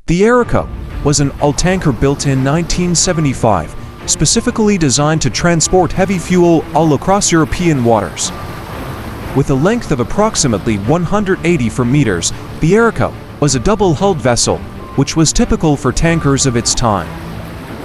The Erika was an oil tanker built in 1975, specifically designed to transport heavy fuel all across European waters. With a length of approximately 184 meters, the Erika was a double-hulled vessel, which was typical for tankers of its time.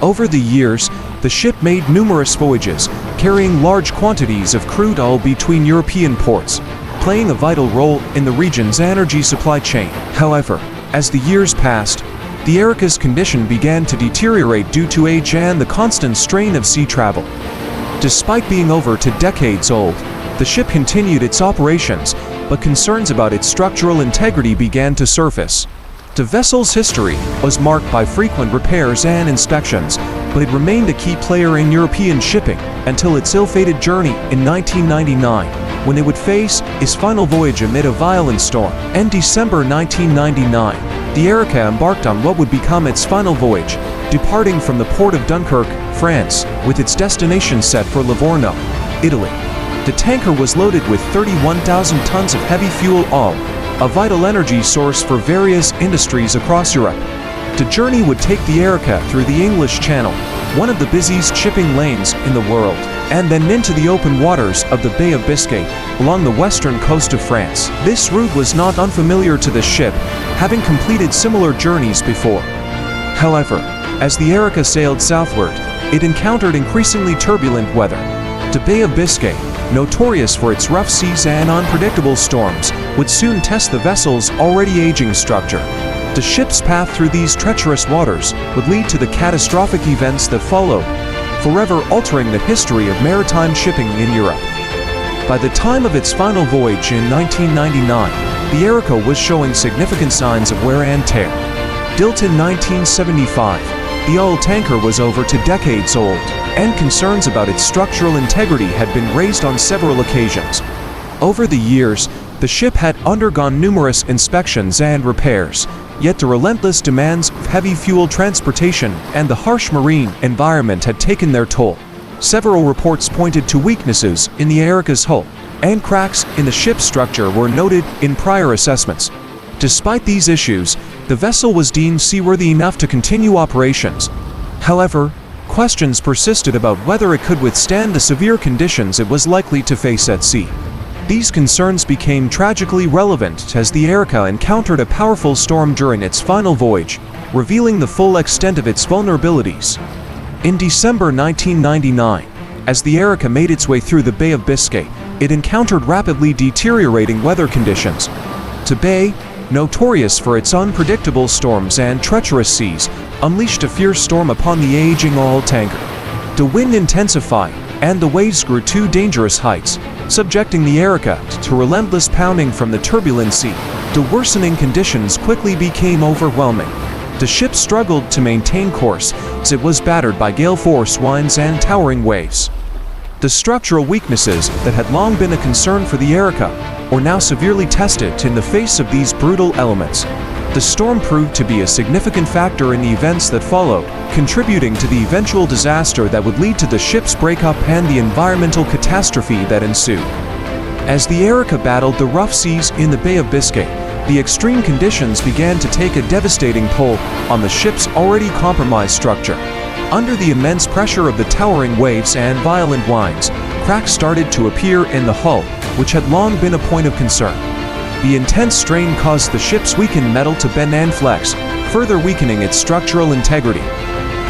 Over the years, the ship made numerous voyages, carrying large quantities of crude oil between European ports, playing a vital role in the region's energy supply chain. However, as the years passed, the Erika's condition began to deteriorate due to age and the constant strain of sea travel. Despite being over 2 decades old, the ship continued its operations, but concerns about its structural integrity began to surface. The vessel's history was marked by frequent repairs and inspections, but it remained a key player in European shipping until its ill-fated journey in 1999, when it would face its final voyage amid a violent storm. In December 1999, the Erika embarked on what would become its final voyage, departing from the port of Dunkirk, France, with its destination set for Livorno, Italy. The tanker was loaded with 31,000 tons of heavy fuel oil, a vital energy source for various industries across Europe. The journey would take the Erika through the English Channel, one of the busiest shipping lanes in the world, and then into the open waters of the Bay of Biscay along the western coast of France. This route was not unfamiliar to the ship, having completed similar journeys before. However, as the Erika sailed southward, it encountered increasingly turbulent weather. The Bay of Biscay, notorious for its rough seas and unpredictable storms, would soon test the vessel's already aging structure. The ship's path through these treacherous waters would lead to the catastrophic events that followed, forever altering the history of maritime shipping in Europe. By the time of its final voyage in 1999, the Erika was showing significant signs of wear and tear. Built in 1975, the oil tanker was over 2 decades old, and concerns about its structural integrity had been raised on several occasions. Over the years, the ship had undergone numerous inspections and repairs, yet the relentless demands of heavy fuel transportation and the harsh marine environment had taken their toll. Several reports pointed to weaknesses in the Erika's hull, and cracks in the ship's structure were noted in prior assessments. Despite these issues, the vessel was deemed seaworthy enough to continue operations. However, questions persisted about whether it could withstand the severe conditions it was likely to face at sea. These concerns became tragically relevant as the Erika encountered a powerful storm during its final voyage, revealing the full extent of its vulnerabilities. In December 1999, as the Erika made its way through the Bay of Biscay, it encountered rapidly deteriorating weather conditions. The bay, notorious for its unpredictable storms and treacherous seas, unleashed a fierce storm upon the aging oil tanker. The wind intensified, and the waves grew to dangerous heights, subjecting the Erika to relentless pounding from the turbulent sea. The worsening conditions quickly became overwhelming. The ship struggled to maintain course as it was battered by gale-force winds and towering waves. The structural weaknesses that had long been a concern for the Erika were now severely tested in the face of these brutal elements. The storm proved to be a significant factor in the events that followed, contributing to the eventual disaster that would lead to the ship's breakup and the environmental catastrophe that ensued. As the Erika battled the rough seas in the Bay of Biscay, the extreme conditions began to take a devastating toll on the ship's already compromised structure. Under the immense pressure of the towering waves and violent winds, cracks started to appear in the hull, which had long been a point of concern. The intense strain caused the ship's weakened metal to bend and flex, further weakening its structural integrity.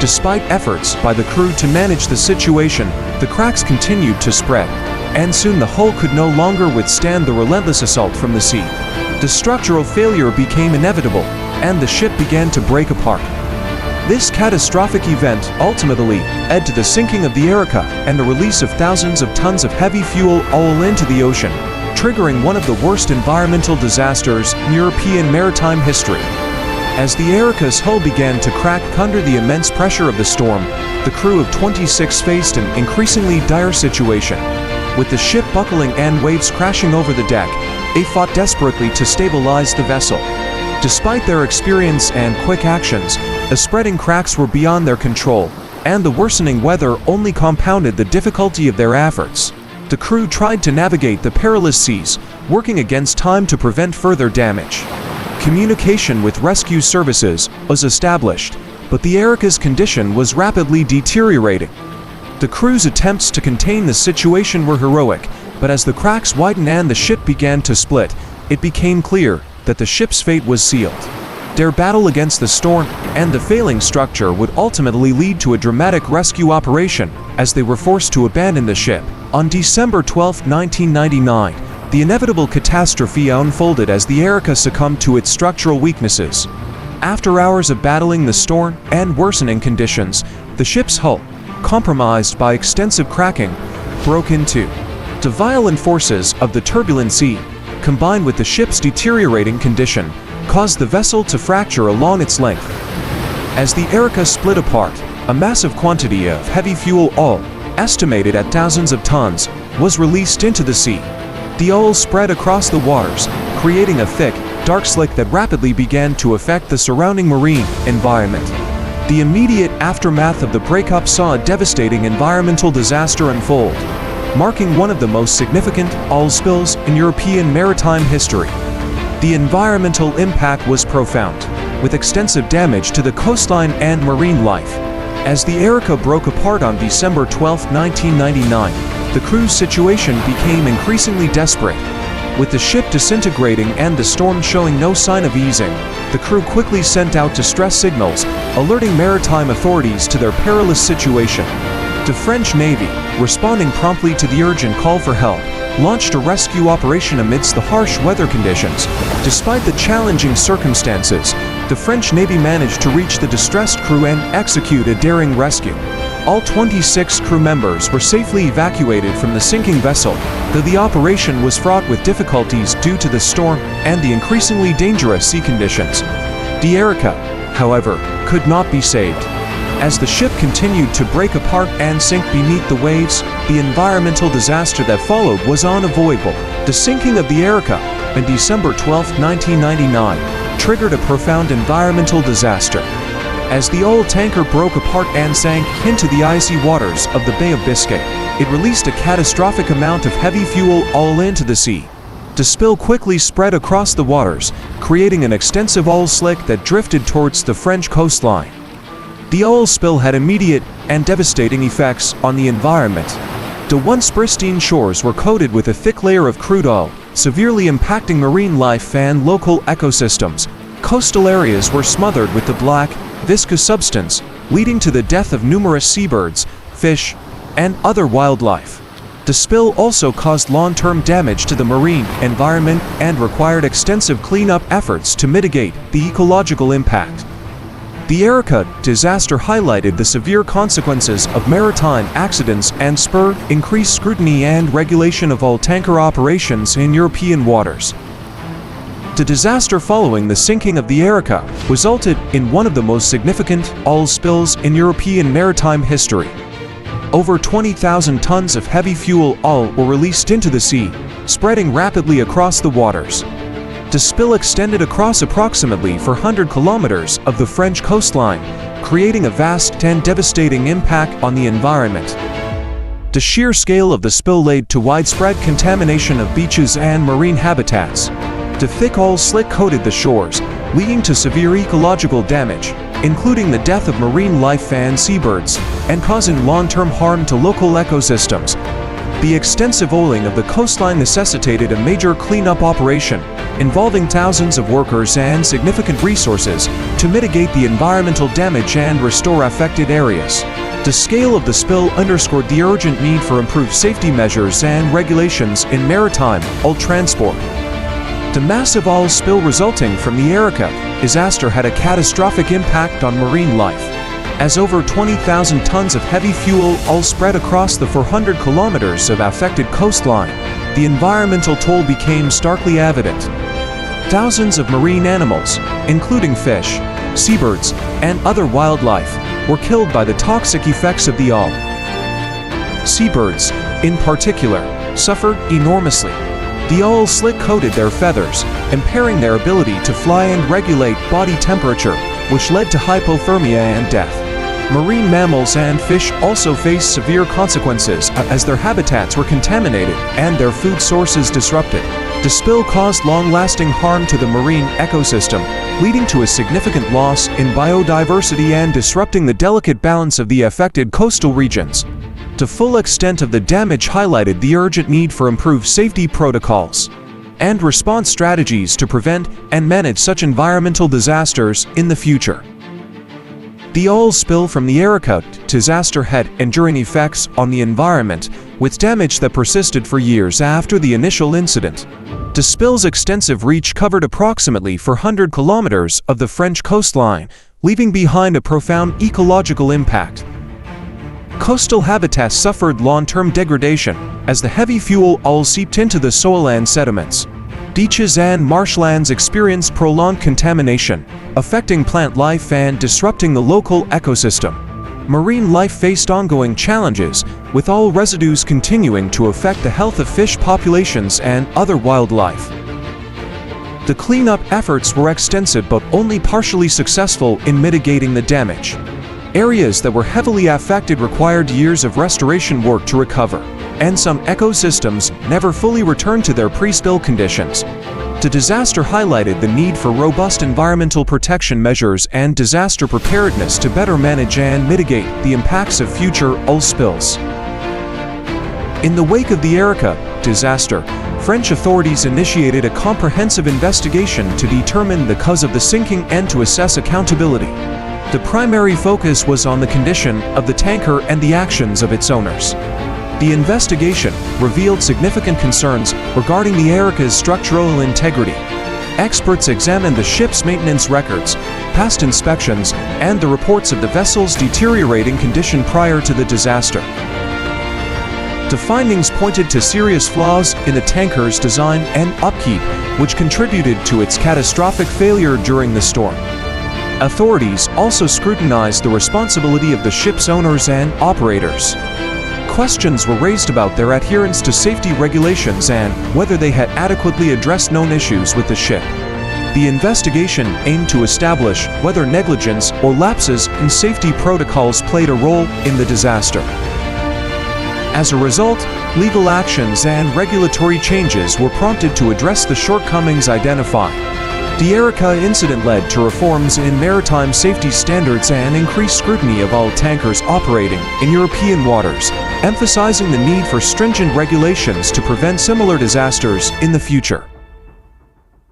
Despite efforts by the crew to manage the situation, the cracks continued to spread, and soon the hull could no longer withstand the relentless assault from the sea. The structural failure became inevitable, and the ship began to break apart. This catastrophic event ultimately led to the sinking of the Erika and the release of thousands of tons of heavy fuel oil into the ocean, triggering one of the worst environmental disasters in European maritime history. As the Erika's hull began to crack under the immense pressure of the storm, the crew of 26 faced an increasingly dire situation. With the ship buckling and waves crashing over the deck, they fought desperately to stabilize the vessel. Despite their experience and quick actions, the spreading cracks were beyond their control, and the worsening weather only compounded the difficulty of their efforts. The crew tried to navigate the perilous seas, working against time to prevent further damage. Communication with rescue services was established, but the Erika's condition was rapidly deteriorating. The crew's attempts to contain the situation were heroic, but as the cracks widened and the ship began to split, it became clear that the ship's fate was sealed. Their battle against the storm and the failing structure would ultimately lead to a dramatic rescue operation, as they were forced to abandon the ship. On December 12, 1999, the inevitable catastrophe unfolded as the Erika succumbed to its structural weaknesses. After hours of battling the storm and worsening conditions, the ship's hull, compromised by extensive cracking, broke in two. The violent forces of the turbulent sea, combined with the ship's deteriorating condition, caused the vessel to fracture along its length. As the Erika split apart, a massive quantity of heavy fuel oil, estimated at thousands of tons, was released into the sea. The oil spread across the waters, creating a thick, dark slick that rapidly began to affect the surrounding marine environment. The immediate aftermath of the breakup saw a devastating environmental disaster unfold, marking one of the most significant oil spills in European maritime history. The environmental impact was profound, with extensive damage to the coastline and marine life. As the Erika broke apart on December 12, 1999, the crew's situation became increasingly desperate. With the ship disintegrating and the storm showing no sign of easing, the crew quickly sent out distress signals, alerting maritime authorities to their perilous situation. The French Navy, responding promptly to the urgent call for help, launched a rescue operation amidst the harsh weather conditions. Despite the challenging circumstances, the French Navy managed to reach the distressed crew and execute a daring rescue. All 26 crew members were safely evacuated from the sinking vessel, though the operation was fraught with difficulties due to the storm and the increasingly dangerous sea conditions. The Erika, however, could not be saved. As the ship continued to break apart and sink beneath the waves, the environmental disaster that followed was unavoidable. The sinking of the Erika on December 12, 1999, triggered a profound environmental disaster. As the oil tanker broke apart and sank into the icy waters of the Bay of Biscay, it released a catastrophic amount of heavy fuel oil into the sea. The spill quickly spread across the waters, creating an extensive oil slick that drifted towards the French coastline. The oil spill had immediate and devastating effects on the environment. The once pristine shores were coated with a thick layer of crude oil, severely impacting marine life and local ecosystems. Coastal areas were smothered with the black, viscous substance, leading to the death of numerous seabirds, fish, and other wildlife. The spill also caused long-term damage to the marine environment and required extensive cleanup efforts to mitigate the ecological impact. The Erika disaster highlighted the severe consequences of maritime accidents and spurred increased scrutiny and regulation of all tanker operations in European waters. The disaster following the sinking of the Erika resulted in one of the most significant oil spills in European maritime history. Over 20,000 tons of heavy fuel oil were released into the sea, spreading rapidly across the waters. The spill extended across approximately 400 kilometers of the French coastline, creating a vast and devastating impact on the environment. The sheer scale of the spill led to widespread contamination of beaches and marine habitats. The thick oil slick coated the shores, leading to severe ecological damage, including the death of marine life and seabirds, and causing long-term harm to local ecosystems. The extensive oiling of the coastline necessitated a major cleanup operation, involving thousands of workers and significant resources to mitigate the environmental damage and restore affected areas. The scale of the spill underscored the urgent need for improved safety measures and regulations in maritime oil transport. The massive oil spill resulting from the Erika disaster had a catastrophic impact on marine life, as over 20,000 tons of heavy fuel oil spread across the 400 kilometers of affected coastline. The environmental toll became starkly evident. Thousands of marine animals, including fish, seabirds, and other wildlife, were killed by the toxic effects of the oil. Seabirds, in particular, suffered enormously. The oil slick coated their feathers, impairing their ability to fly and regulate body temperature, which led to hypothermia and death. Marine mammals and fish also faced severe consequences as their habitats were contaminated and their food sources disrupted. The spill caused long-lasting harm to the marine ecosystem, leading to a significant loss in biodiversity and disrupting the delicate balance of the affected coastal regions. The full extent of the damage highlighted the urgent need for improved safety protocols and response strategies to prevent and manage such environmental disasters in the future. The oil spill from the Erika disaster had enduring effects on the environment, with damage that persisted for years after the initial incident. The spill's extensive reach covered approximately 400 kilometers of the French coastline, leaving behind a profound ecological impact. Coastal habitats suffered long-term degradation as the heavy fuel oil seeped into the soil and sediments. Beaches and marshlands experienced prolonged contamination, affecting plant life and disrupting the local ecosystem. Marine life faced ongoing challenges, with oil residues continuing to affect the health of fish populations and other wildlife. The cleanup efforts were extensive but only partially successful in mitigating the damage. Areas that were heavily affected required years of restoration work to recover, and some ecosystems never fully returned to their pre-spill conditions. The disaster highlighted the need for robust environmental protection measures and disaster preparedness to better manage and mitigate the impacts of future oil spills. In the wake of the Erika disaster, French authorities initiated a comprehensive investigation to determine the cause of the sinking and to assess accountability. The primary focus was on the condition of the tanker and the actions of its owners. The investigation revealed significant concerns regarding the Erika's structural integrity. Experts examined the ship's maintenance records, past inspections, and the reports of the vessel's deteriorating condition prior to the disaster. The findings pointed to serious flaws in the tanker's design and upkeep, which contributed to its catastrophic failure during the storm. Authorities also scrutinized the responsibility of the ship's owners and operators. Questions were raised about their adherence to safety regulations and whether they had adequately addressed known issues with the ship. The investigation aimed to establish whether negligence or lapses in safety protocols played a role in the disaster. As a result, legal actions and regulatory changes were prompted to address the shortcomings identified. The Erika incident led to reforms in maritime safety standards and increased scrutiny of all tankers operating in European waters, emphasizing the need for stringent regulations to prevent similar disasters in the future.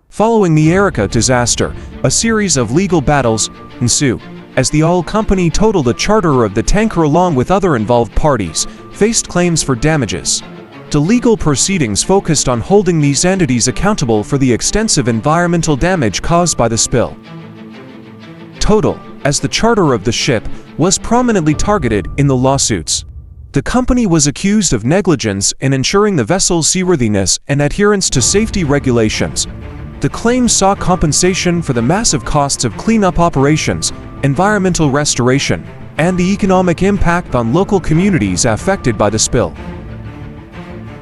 Following the Erika disaster, a series of legal battles ensued, as the oil company totaled the charterer of the tanker along with other involved parties, faced claims for damages. The legal proceedings focused on holding these entities accountable for the extensive environmental damage caused by the spill. Total, as the charterer of the ship, was prominently targeted in the lawsuits. The company was accused of negligence in ensuring the vessel's seaworthiness and adherence to safety regulations. The claims sought compensation for the massive costs of cleanup operations, environmental restoration, and the economic impact on local communities affected by the spill.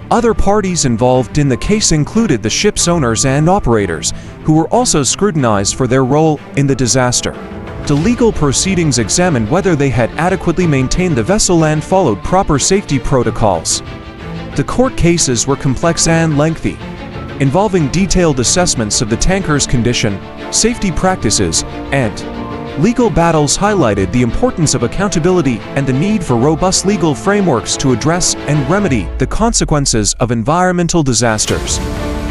Other parties involved in the case included the ship's owners and operators, who were also scrutinized for their role in the disaster. The legal proceedings examined whether they had adequately maintained the vessel and followed proper safety protocols. The court cases were complex and lengthy, involving detailed assessments of the tanker's condition, safety practices, and legal battles highlighted the importance of accountability and the need for robust legal frameworks to address and remedy the consequences of environmental disasters.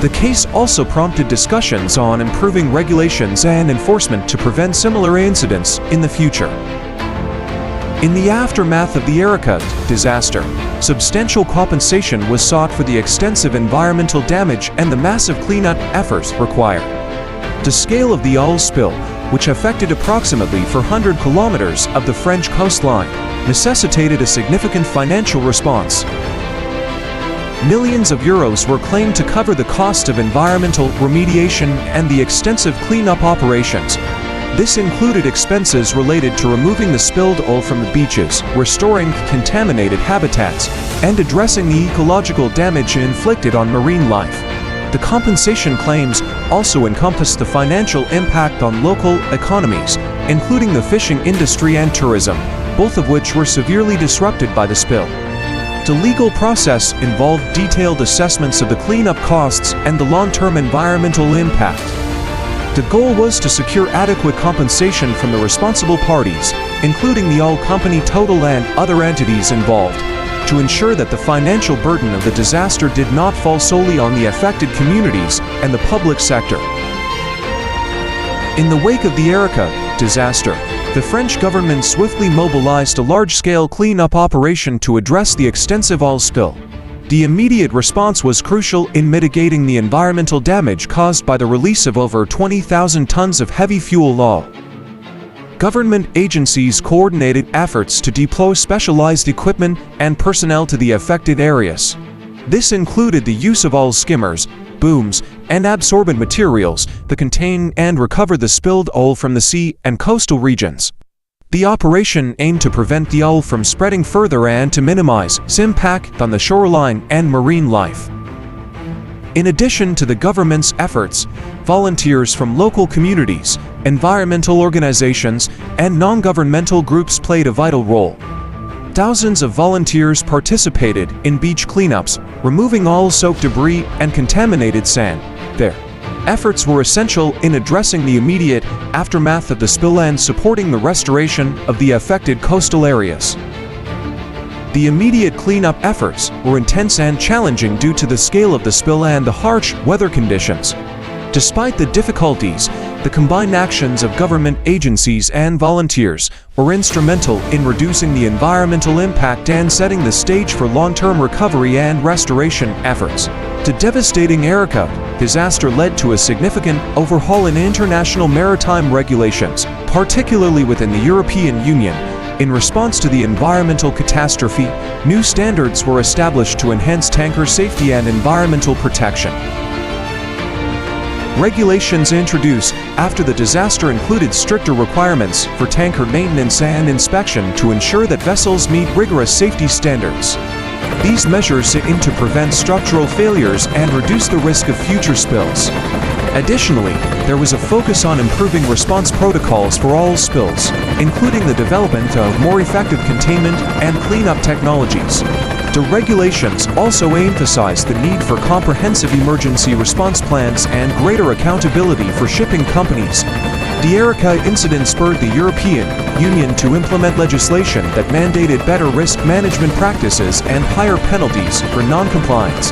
The case also prompted discussions on improving regulations and enforcement to prevent similar incidents in the future. In the aftermath of the Erika disaster, substantial compensation was sought for the extensive environmental damage and the massive cleanup efforts required. The scale of the oil spill, which affected approximately 400 kilometers of the French coastline, necessitated a significant financial response. Millions of euros were claimed to cover the cost of environmental remediation and the extensive cleanup operations. This included expenses related to removing the spilled oil from the beaches, restoring contaminated habitats, and addressing the ecological damage inflicted on marine life. The compensation claims also encompassed the financial impact on local economies, including the fishing industry and tourism, both of which were severely disrupted by the spill. The legal process involved detailed assessments of the cleanup costs and the long-term environmental impact. The goal was to secure adequate compensation from the responsible parties, including the oil company total and other entities involved, to ensure that the financial burden of the disaster did not fall solely on the affected communities and the public sector. In the wake of the Erika disaster, the French government swiftly mobilized a large-scale cleanup operation to address the extensive oil spill. The immediate response was crucial in mitigating the environmental damage caused by the release of over 20,000 tons of heavy fuel oil. Government agencies coordinated efforts to deploy specialized equipment and personnel to the affected areas. This included the use of oil skimmers, booms, and absorbent materials that contain and recover the spilled oil from the sea and coastal regions. The operation aimed to prevent the oil from spreading further and to minimize its impact on the shoreline and marine life. In addition to the government's efforts, volunteers from local communities, environmental organizations, and non-governmental groups played a vital role. Thousands of volunteers participated in beach cleanups, removing oil-soaked debris and contaminated sand. Their efforts were essential in addressing the immediate aftermath of the spill and supporting the restoration of the affected coastal areas. The immediate cleanup efforts were intense and challenging due to the scale of the spill and the harsh weather conditions. Despite the difficulties, the combined actions of government agencies and volunteers were instrumental in reducing the environmental impact and setting the stage for long-term recovery and restoration efforts. The devastating Erika disaster led to a significant overhaul in international maritime regulations, particularly within the European Union. In response to the environmental catastrophe, new standards were established to enhance tanker safety and environmental protection. Regulations introduced after the disaster included stricter requirements for tanker maintenance and inspection to ensure that vessels meet rigorous safety standards. These measures aim to prevent structural failures and reduce the risk of future spills. Additionally, there was a focus on improving response protocols for all spills, including the development of more effective containment and cleanup technologies. The regulations also emphasized the need for comprehensive emergency response plans and greater accountability for shipping companies. The Erika incident spurred the European Union to implement legislation that mandated better risk management practices and higher penalties for non-compliance.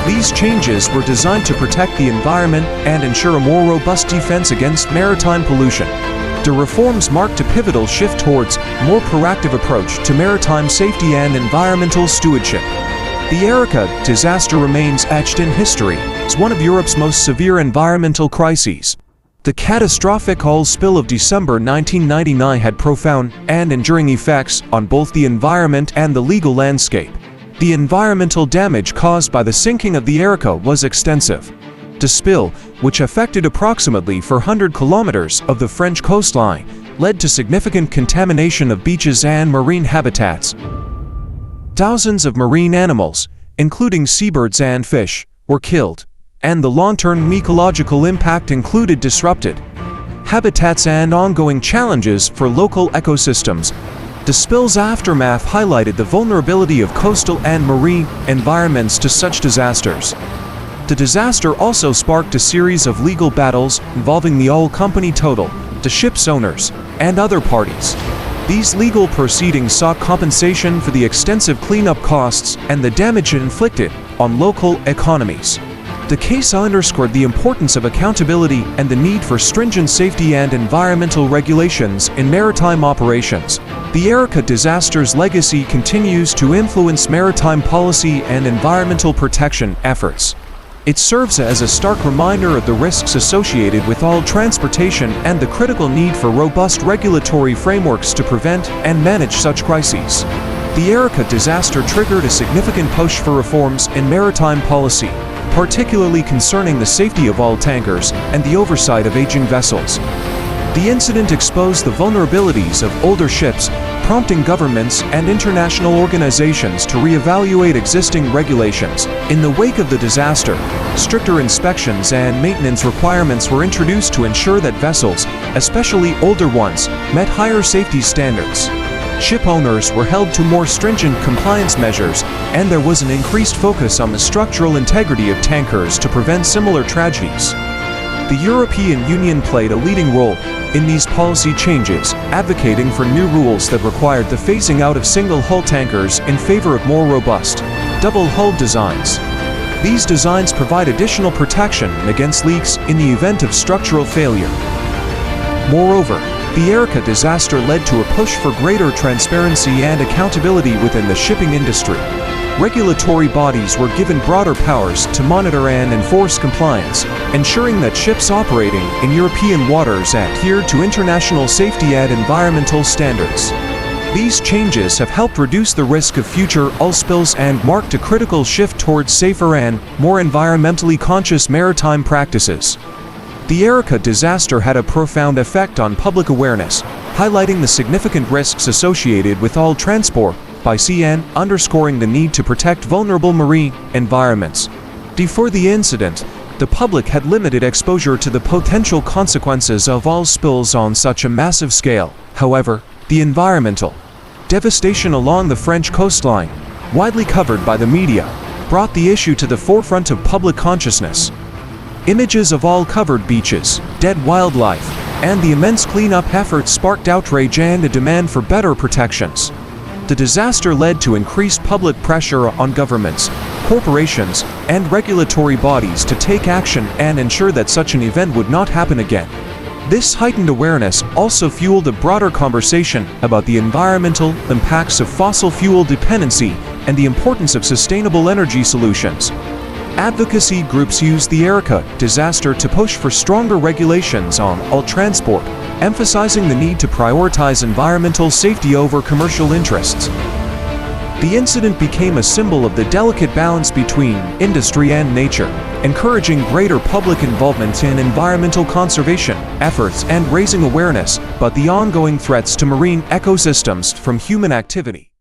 These changes were designed to protect the environment and ensure a more robust defense against maritime pollution. The reforms marked a pivotal shift towards a more proactive approach to maritime safety and environmental stewardship. The Erika disaster remains etched in history as one of Europe's most severe environmental crises. The catastrophic oil spill of December 1999 had profound and enduring effects on both the environment and the legal landscape. The environmental damage caused by the sinking of the Erika was extensive. The spill, which affected approximately 400 kilometers of the French coastline, led to significant contamination of beaches and marine habitats. Thousands of marine animals, including seabirds and fish, were killed, and the long-term ecological impact included disrupted habitats and ongoing challenges for local ecosystems. The spill's aftermath highlighted the vulnerability of coastal and marine environments to such disasters. The disaster also sparked a series of legal battles involving the oil company total, the ship's owners, and other parties. These legal proceedings sought compensation for the extensive cleanup costs and the damage inflicted on local economies. The case underscored the importance of accountability and the need for stringent safety and environmental regulations in maritime operations. The Erika disaster's legacy continues to influence maritime policy and environmental protection efforts. It serves as a stark reminder of the risks associated with oil transportation and the critical need for robust regulatory frameworks to prevent and manage such crises. The Erika disaster triggered a significant push for reforms in maritime policy, particularly concerning the safety of oil tankers and the oversight of aging vessels. The incident exposed the vulnerabilities of older ships, prompting governments and international organizations to reevaluate existing regulations. In the wake of the disaster, stricter inspections and maintenance requirements were introduced to ensure that vessels, especially older ones, met higher safety standards. ship owners were held to more stringent compliance measures, and there was an increased focus on the structural integrity of tankers to prevent similar tragedies. The European Union played a leading role in these policy changes, advocating for new rules that required the phasing out of single-hull tankers in favor of more robust, double-hull designs. These designs provide additional protection against leaks in the event of structural failure. Moreover, the Erika disaster led to a push for greater transparency and accountability within the shipping industry. Regulatory bodies were given broader powers to monitor and enforce compliance, ensuring that ships operating in European waters adhere to international safety and environmental standards. These changes have helped reduce the risk of future oil spills and marked a critical shift towards safer and more environmentally conscious maritime practices. The Erika disaster had a profound effect on public awareness, highlighting the significant risks associated with oil transport by sea and underscoring the need to protect vulnerable marine environments. Before the incident, the public had limited exposure to the potential consequences of oil spills on such a massive scale. However, the environmental devastation along the French coastline, widely covered by the media, brought the issue to the forefront of public consciousness. Images of oil-covered beaches, dead wildlife, and the immense cleanup efforts sparked outrage and a demand for better protections. The disaster led to increased public pressure on governments, corporations, and regulatory bodies to take action and ensure that such an event would not happen again. This heightened awareness also fueled a broader conversation about the environmental impacts of fossil fuel dependency and the importance of sustainable energy solutions. Advocacy groups used the Erika disaster to push for stronger regulations on oil transport, emphasizing the need to prioritize environmental safety over commercial interests. The incident became a symbol of the delicate balance between industry and nature, encouraging greater public involvement in environmental conservation efforts and raising awareness about the ongoing threats to marine ecosystems from human activity.